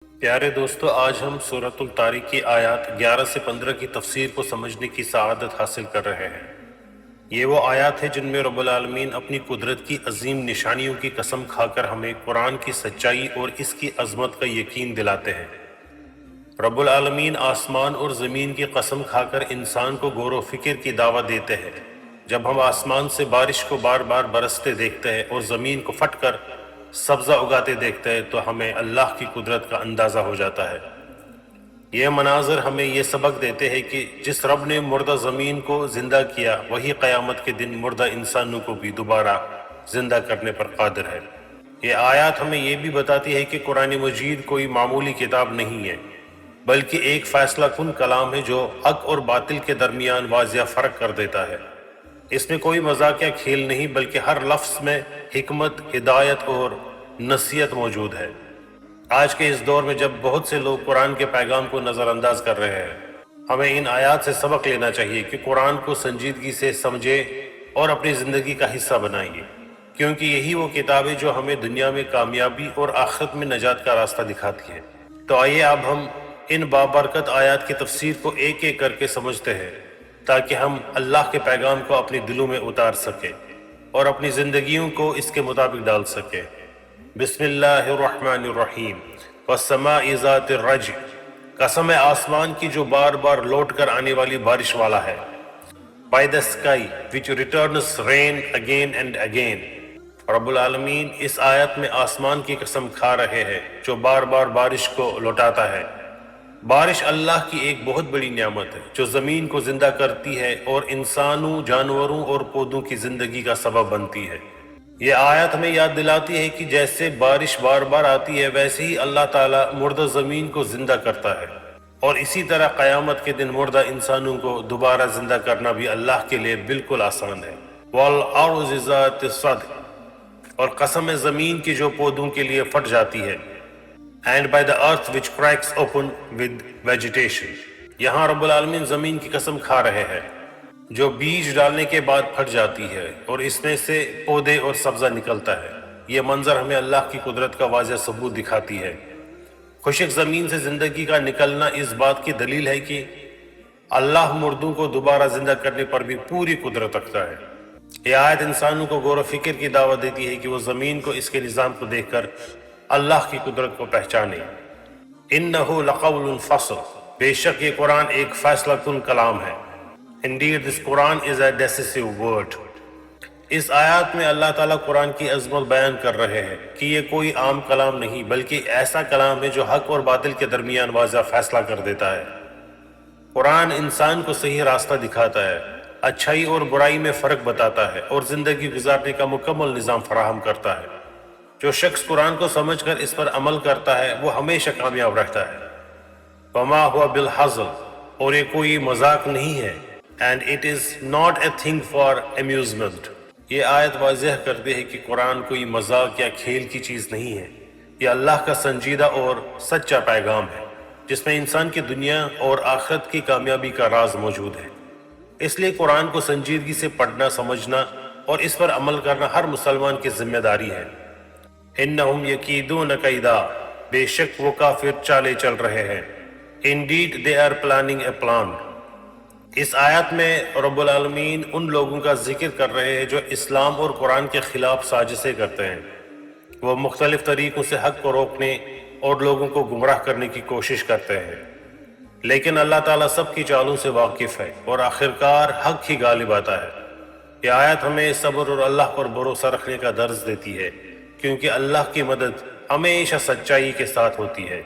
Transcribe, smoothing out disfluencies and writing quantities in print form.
پیارے دوستو، آج ہم سورۃ الطارق کی آیات 11 سے 15 کی تفسیر کو سمجھنے کی سعادت حاصل کر رہے ہیں۔ یہ وہ آیات ہیں جن میں رب العالمین اپنی قدرت کی عظیم نشانیوں کی قسم کھا کر ہمیں قرآن کی سچائی اور اس کی عظمت کا یقین دلاتے ہیں۔ رب العالمین آسمان اور زمین کی قسم کھا کر انسان کو غور و فکر کی دعوت دیتے ہیں۔ جب ہم آسمان سے بارش کو بار بار برستے دیکھتے ہیں اور زمین کو پھٹ کر سبزہ اگاتے دیکھتے ہیں تو ہمیں اللہ کی قدرت کا اندازہ ہو جاتا ہے۔ یہ مناظر ہمیں یہ سبق دیتے ہیں کہ جس رب نے مردہ زمین کو زندہ کیا وہی قیامت کے دن مردہ انسانوں کو بھی دوبارہ زندہ کرنے پر قادر ہے۔ یہ آیات ہمیں یہ بھی بتاتی ہے کہ قرآن مجید کوئی معمولی کتاب نہیں ہے، بلکہ ایک فیصلہ کن کلام ہے جو حق اور باطل کے درمیان واضح فرق کر دیتا ہے۔ اس میں کوئی مذاقیہ کھیل نہیں، بلکہ ہر لفظ میں حکمت، ہدایت اور نصیحت موجود ہے۔ آج کے اس دور میں جب بہت سے لوگ قرآن کے پیغام کو نظر انداز کر رہے ہیں، ہمیں ان آیات سے سبق لینا چاہیے کہ قرآن کو سنجیدگی سے سمجھے اور اپنی زندگی کا حصہ بنائیے، کیونکہ یہی وہ کتاب ہے جو ہمیں دنیا میں کامیابی اور آخرت میں نجات کا راستہ دکھاتی ہے۔ تو آئیے اب ہم ان بابرکت آیات کی تفسیر کو ایک ایک کر کے سمجھتے ہیں، تاکہ ہم اللہ کے پیغام کو اپنے دلوں میں اتار سکیں اور اپنی زندگیوں کو اس کے مطابق ڈال سکیں۔ بسم اللہ الرحمن الرحیم۔ والسماء ذات الرجع، قسم ہے آسمان کی جو بار بار لوٹ کر آنے والی بارش والا ہے۔ By the sky which returns rain again and again، رب العالمین اس آیت میں آسمان کی قسم کھا رہے ہیں جو بار بار بارش کو لوٹاتا ہے۔ بارش اللہ کی ایک بہت بڑی نعمت ہے جو زمین کو زندہ کرتی ہے اور انسانوں، جانوروں اور پودوں کی زندگی کا سبب بنتی ہے۔ یہ آیت ہمیں یاد دلاتی ہے کہ جیسے بارش بار بار آتی ہے ویسے ہی اللہ تعالیٰ مردہ زمین کو زندہ کرتا ہے، اور اسی طرح قیامت کے دن مردہ انسانوں کو دوبارہ زندہ کرنا بھی اللہ کے لیے بالکل آسان ہے۔ وَالْأَرْضِ ذَاتِ الصَّدْعِ، اور قسم ہے زمین کی جو پودوں کے لیے پھٹ جاتی ہے۔ And by the earth which cracks open with vegetation، یہاں رب العالمین زمین کی قسم کھا رہے ہیں جو بیج ڈالنے کے بعد پھٹ جاتی ہے اور اس میں سے پودے اور سبزہ نکلتا ہے۔ یہ منظر ہمیں اللہ کی قدرت کا واضح ثبوت دکھاتی ہے۔ خشک زمین سے زندگی کا نکلنا اس بات کی دلیل ہے کہ اللہ مردوں کو دوبارہ زندہ کرنے پر بھی پوری قدرت رکھتا ہے۔ یہ آیت انسانوں کو غور و فکر کی دعوت دیتی ہے کہ وہ زمین کو، اس کے نظام کو دیکھ کر اللہ کی قدرت کو پہچانے۔ اِنَّهُ لَقَوْلٌ فَصْلٌ، بے شک یہ قرآن ایک فیصلہ کن کلام ہے۔ Indeed this Quran is a decisive word۔ اس آیات میں اللہ تعالیٰ قرآن کی عظمت بیان کر رہے ہیں کہ یہ کوئی عام کلام نہیں، بلکہ ایسا کلام ہے جو حق اور باطل کے درمیان واضح فیصلہ کر دیتا ہے۔ قرآن انسان کو صحیح راستہ دکھاتا ہے، اچھائی اور برائی میں فرق بتاتا ہے اور زندگی گزارنے کا مکمل نظام فراہم کرتا ہے۔ جو شخص قرآن کو سمجھ کر اس پر عمل کرتا ہے وہ ہمیشہ کامیاب رہتا ہے۔ وَمَا هُوَ بِالْحَزْلِ، اور یہ کوئی مذاق نہیں ہے۔ And it is not a thing for amusement، یہ آیت واضح کرتے ہے کہ قرآن کوئی مذاق یا کھیل کی چیز نہیں ہے۔ یہ اللہ کا سنجیدہ اور سچا پیغام ہے جس میں انسان کی دنیا اور آخرت کی کامیابی کا راز موجود ہے۔ اس لیے قرآن کو سنجیدگی سے پڑھنا، سمجھنا اور اس پر عمل کرنا ہر مسلمان کی ذمہ داری ہے۔ اِنَّهُمْ يَكِيدُونَ كَيْدًا، بے شک وہ کافر چالے چل رہے ہیں۔ Indeed they are planning a plan۔ اس آیت میں رب العالمین ان لوگوں کا ذکر کر رہے ہیں جو اسلام اور قرآن کے خلاف سازشیں کرتے ہیں۔ وہ مختلف طریقوں سے حق کو روکنے اور لوگوں کو گمراہ کرنے کی کوشش کرتے ہیں، لیکن اللہ تعالیٰ سب کی چالوں سے واقف ہے اور آخرکار حق ہی غالب آتا ہے۔ یہ آیت ہمیں صبر اور اللہ پر بھروسہ رکھنے کا درس دیتی ہے، کیونکہ اللہ کی مدد ہمیشہ سچائی کے ساتھ ہوتی ہے۔